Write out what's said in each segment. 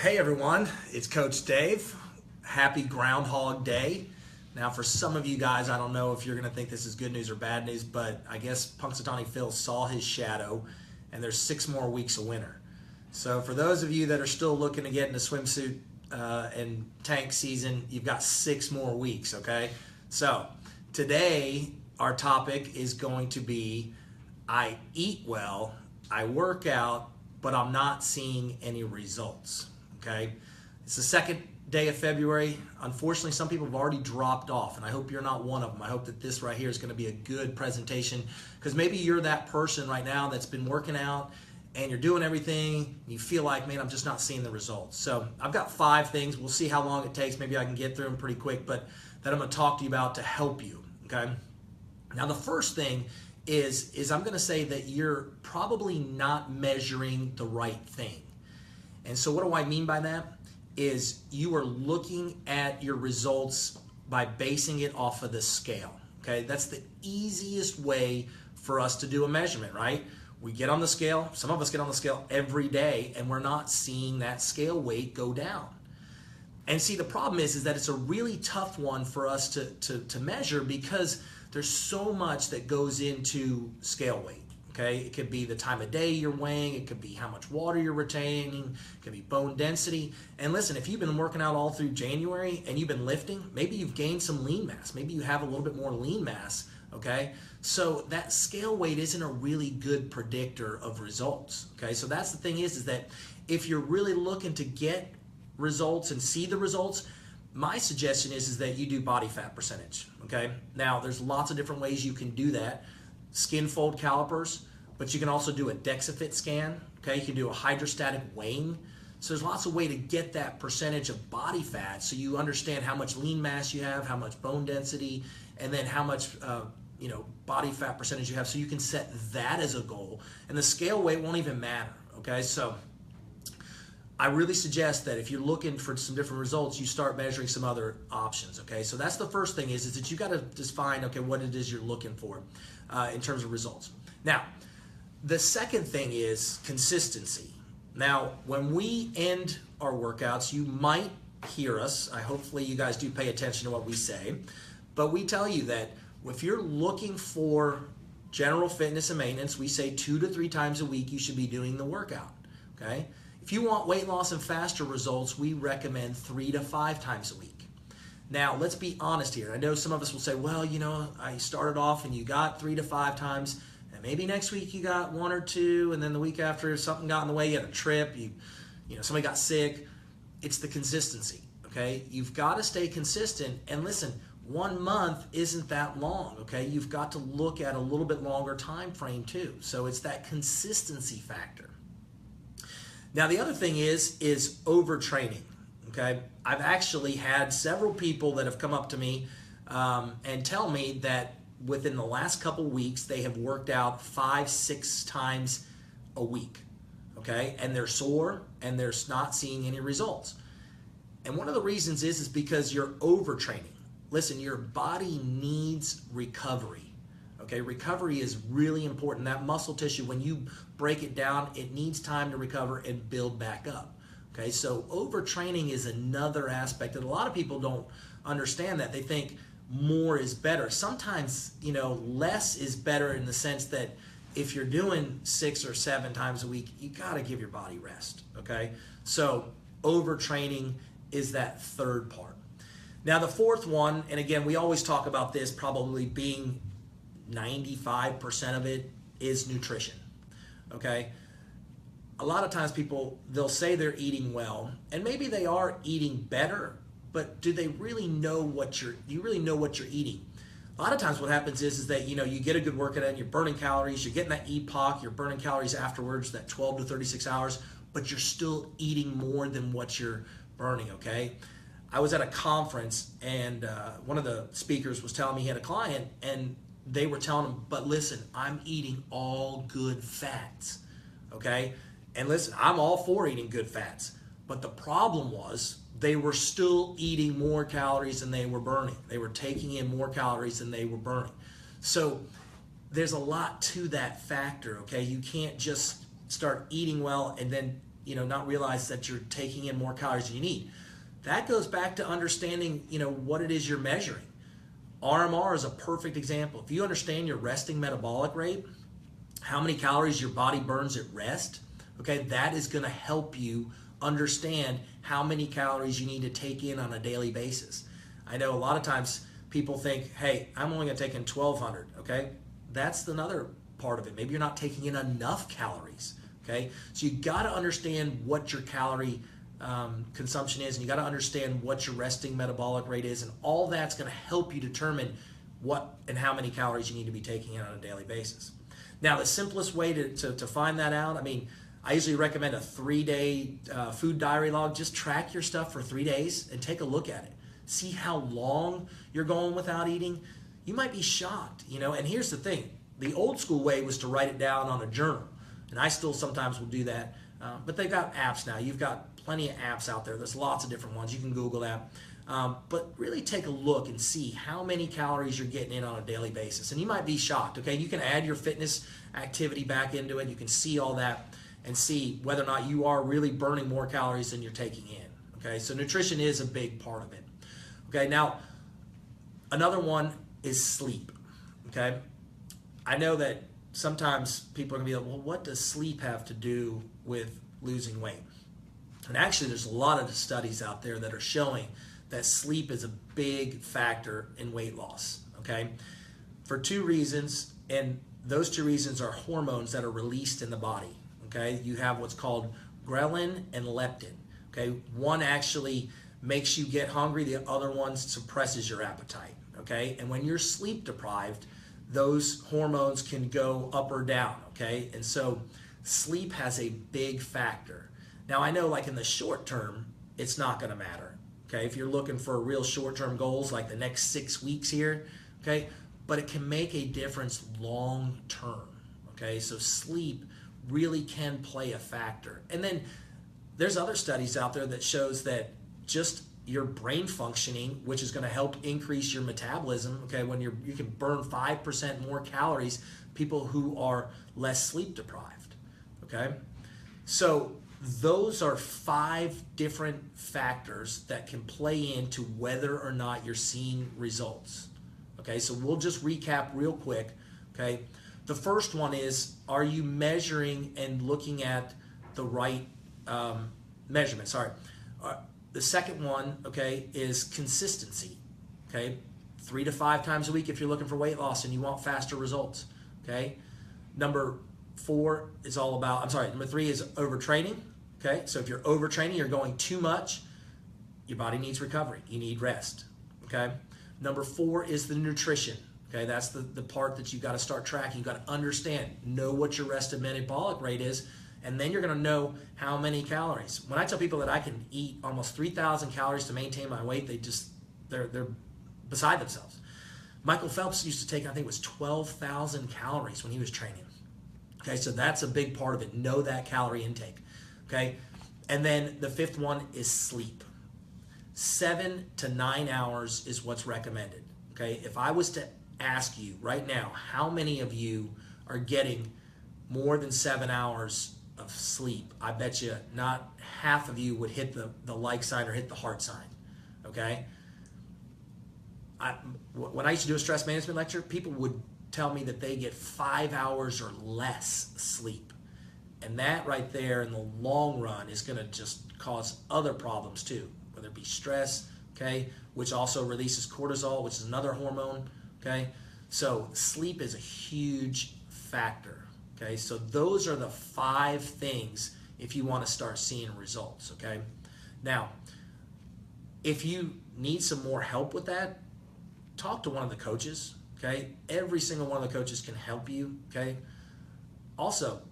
Hey everyone, it's Coach Dave. Happy Groundhog Day. Now for some of you guys, I don't know if you're going to think this is good news or bad news, but I guess Punxsutawney Phil saw his shadow and there's 6 more weeks of winter. So for those of you that are still looking to get into swimsuit and tank season, you've got 6 more weeks, okay? So today our topic is going to be I eat well, I work out, but I'm not seeing any results. Okay, it's the second day of February. Unfortunately, some people have already dropped off, and I hope you're not one of them. I hope that this right here is going to be a good presentation, because maybe you're that person right now that's been working out and you're doing everything, and you feel like, man, I'm just not seeing the results. So I've got 5 things. We'll see how long it takes. Maybe I can get through them pretty quick, but that I'm going to talk to you about to help you. Okay. Now the first thing is I'm going to say that you're probably not measuring the right thing. And so what do I mean by that? Is you are looking at your results by basing it off of the scale. Okay, that's the easiest way for us to do a measurement, right? We get on the scale, some of us get on the scale every day, and we're not seeing that scale weight go down. And see, the problem is that it's a really tough one for us to measure, because there's so much that goes into scale weight. Okay, it could be the time of day you're weighing, it could be how much water you're retaining, it could be bone density. And listen, if you've been working out all through January and you've been lifting, maybe you've gained some lean mass, maybe you have a little bit more lean mass, okay? So that scale weight isn't a really good predictor of results, okay? So that's the thing is that if you're really looking to get results and see the results, my suggestion is that you do body fat percentage, okay? Now, there's lots of different ways you can do that. Skin fold calipers, but you can also do a DexaFit scan, okay? You can do a hydrostatic weighing. So there's lots of ways to get that percentage of body fat, so you understand how much lean mass you have, how much bone density, and then how much body fat percentage you have, so you can set that as a goal. And the scale weight won't even matter, okay? So I really suggest that if you're looking for some different results, you start measuring some other options, okay? So that's the first thing is that you got to define, okay, what it is you're looking for in terms of results. Now, the second thing is consistency. Now, when we end our workouts, you might hear us, hopefully you guys do pay attention to what we say, but we tell you that if you're looking for general fitness and maintenance, we say 2 to 3 times a week you should be doing the workout, okay? If you want weight loss and faster results, we recommend 3 to 5 times a week. Now, let's be honest here. I know some of us will say, well, I started off and you got 3 to 5 times, and maybe next week you got 1 or 2, and then the week after something got in the way, you had a trip, somebody got sick. It's the consistency, okay? You've got to stay consistent, and listen, 1 month isn't that long, okay? You've got to look at a little bit longer time frame too. So it's that consistency factor. Now, the other thing is overtraining, okay? I've actually had several people that have come up to me and tell me that within the last couple weeks, they have worked out 5-6 times a week, okay? And they're sore and they're not seeing any results. And one of the reasons is because you're overtraining. Listen, your body needs recovery. Okay, recovery is really important. That muscle tissue, when you break it down, it needs time to recover and build back up. Okay, so overtraining is another aspect that a lot of people don't understand, that they think more is better. Sometimes, less is better, in the sense that if you're doing 6 or 7 times a week, you got to give your body rest. Okay, so overtraining is that third part. Now the fourth one, and again, we always talk about this probably being 95% of it, is nutrition, okay? A lot of times people, they'll say they're eating well, and maybe they are eating better, but do they really know do you really know what you're eating? A lot of times what happens is that, you get a good workout and you're burning calories, you're getting that EPOC, you're burning calories afterwards, that 12 to 36 hours, but you're still eating more than what you're burning, okay? I was at a conference, and one of the speakers was telling me he had a client, and they were telling him, but listen, I'm eating all good fats, okay? And listen, I'm all for eating good fats, but the problem was they were still eating more calories than they were burning. They were taking in more calories than they were burning. So there's a lot to that factor, okay? You can't just start eating well and then not realize that you're taking in more calories than you need. That goes back to understanding, what it is you're measuring. RMR is a perfect example. If you understand your resting metabolic rate, how many calories your body burns at rest, okay, that is going to help you understand how many calories you need to take in on a daily basis. I know a lot of times people think, hey, I'm only going to take in 1,200, okay? That's another part of it. Maybe you're not taking in enough calories, okay? So you got to understand what your calorie consumption is, and you got to understand what your resting metabolic rate is, and all that's going to help you determine what and how many calories you need to be taking in on a daily basis. Now, the simplest way to find that out, I usually recommend a 3-day food diary log. Just track your stuff for 3 days and take a look at it. See how long you're going without eating. You might be shocked, and here's the thing. The old school way was to write it down on a journal, and I still sometimes will do that, but they've got apps now. You've got plenty of apps out there. There's lots of different ones. You can Google that. But really take a look and see how many calories you're getting in on a daily basis. And you might be shocked, okay? You can add your fitness activity back into it. You can see all that and see whether or not you are really burning more calories than you're taking in, okay? So nutrition is a big part of it. Okay, now another one is sleep, okay? I know that sometimes people are gonna be like, well, what does sleep have to do with losing weight? And actually there's a lot of studies out there that are showing that sleep is a big factor in weight loss, okay? For 2 reasons, and those 2 reasons are hormones that are released in the body, okay? You have what's called ghrelin and leptin, okay? One actually makes you get hungry, the other one suppresses your appetite, okay? And when you're sleep deprived, those hormones can go up or down, okay? And so sleep has a big factor. Now I know like in the short term, it's not gonna matter. Okay, if you're looking for real short-term goals like the next 6 weeks here, okay, but it can make a difference long-term, okay? So sleep really can play a factor. And then there's other studies out there that shows that just your brain functioning, which is going to help increase your metabolism, okay, when you can burn 5% more calories, people who are less sleep deprived, okay? So those are 5 different factors that can play into whether or not you're seeing results. Okay, so we'll just recap real quick. Okay, the first one is, are you measuring and looking at the right measurement? Sorry. The second one, okay, is consistency. Okay, 3 to 5 times a week if you're looking for weight loss and you want faster results. Okay, number 3 is overtraining. Okay, so if you're overtraining, you're going too much, your body needs recovery. You need rest. Okay, number 4 is the nutrition. Okay, that's the part that you got to start tracking. You got to understand, know what your rested metabolic rate is, and then you're going to know how many calories. When I tell people that I can eat almost 3,000 calories to maintain my weight, they're beside themselves. Michael Phelps used to take, I think it was 12,000 calories when he was training. Okay, so that's a big part of it. Know that calorie intake. Okay, and then the 5th one is sleep. 7 to 9 hours is what's recommended. Okay, if I was to ask you right now, how many of you are getting more than 7 hours of sleep? I bet you not half of you would hit the like sign or hit the heart sign. Okay, when I used to do a stress management lecture, people would tell me that they get 5 hours or less sleep. And that right there in the long run is going to just cause other problems too, whether it be stress, okay, which also releases cortisol, which is another hormone, okay? So sleep is a huge factor, okay? So those are the 5 things if you want to start seeing results, okay? Now, if you need some more help with that, talk to one of the coaches, okay? Every single one of the coaches can help you, okay? Also,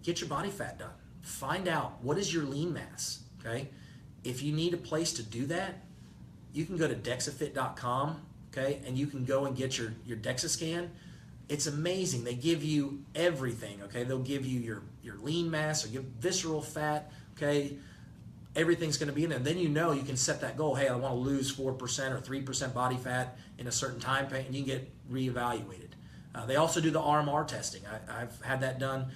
get your body fat done. Find out what is your lean mass, okay? If you need a place to do that, you can go to DexaFit.com, okay? And you can go and get your DEXA scan. It's amazing. They give you everything, okay? They'll give you your lean mass or give visceral fat, okay? Everything's going to be in there. And then you can set that goal. Hey, I want to lose 4% or 3% body fat in a certain time frame, and you can get reevaluated. They also do the RMR testing. I've had that done.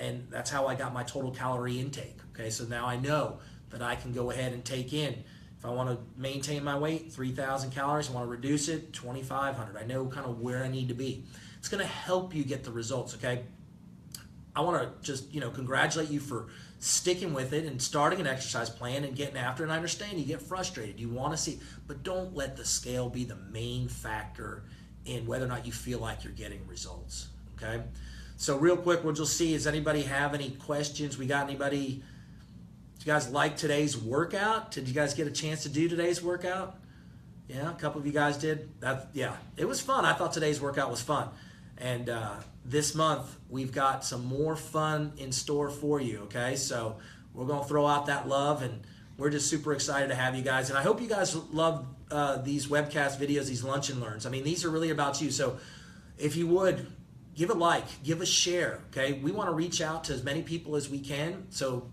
and that's how I got my total calorie intake. Okay, so now I know that I can go ahead and take in, if I want to maintain my weight, 3,000 calories. I want to reduce it, 2,500. I know kind of where I need to be. It's going to help you get the results, okay? I want to just, congratulate you for sticking with it and starting an exercise plan and getting after it. And I understand you get frustrated. You want to see, but don't let the scale be the main factor in whether or not you feel like you're getting results, okay? So real quick, we'll just see, does anybody have any questions? We got anybody? Did you guys like today's workout? Did you guys get a chance to do today's workout? Yeah, a couple of you guys did. Yeah, it was fun. I thought today's workout was fun. And this month, we've got some more fun in store for you, okay? So we're going to throw out that love, and we're just super excited to have you guys. And I hope you guys love these webcast videos, these lunch and learns. I mean, these are really about you. So if you would, give a like, give a share, okay? We want to reach out to as many people as we can. So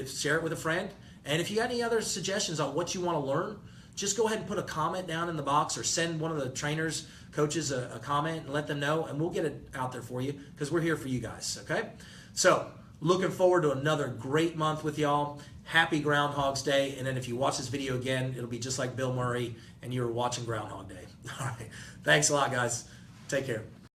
share it with a friend. And if you got any other suggestions on what you want to learn, just go ahead and put a comment down in the box, or send one of the trainers, coaches a comment, and let them know, and we'll get it out there for you, because we're here for you guys, okay? So looking forward to another great month with y'all. Happy Groundhog's Day. And then if you watch this video again, it'll be just like Bill Murray and you were watching Groundhog Day. All right. Thanks a lot, guys. Take care.